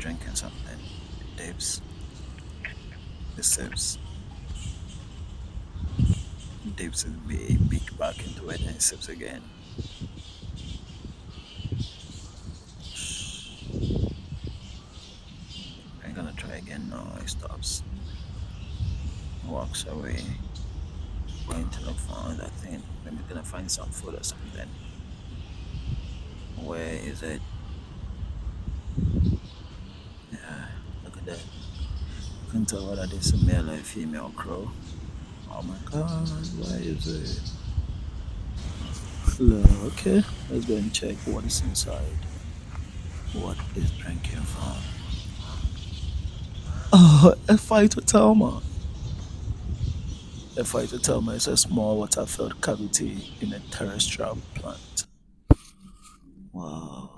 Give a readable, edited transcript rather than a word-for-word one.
drinking something. Dips. It sips. Dips is big back into it and sips again. I'm gonna try again. No, it stops. Walks away. Going to look for another thing. Maybe gonna find some food or something. Where is it? Yeah, look at that. You can tell whether this is a male or a female crow. Oh my god, where is it? Look, okay, let's go and check what is inside. What is drinking from? Oh, a phytotelma. A phytotelma is a small water-filled cavity in a terrestrial plant. Wow.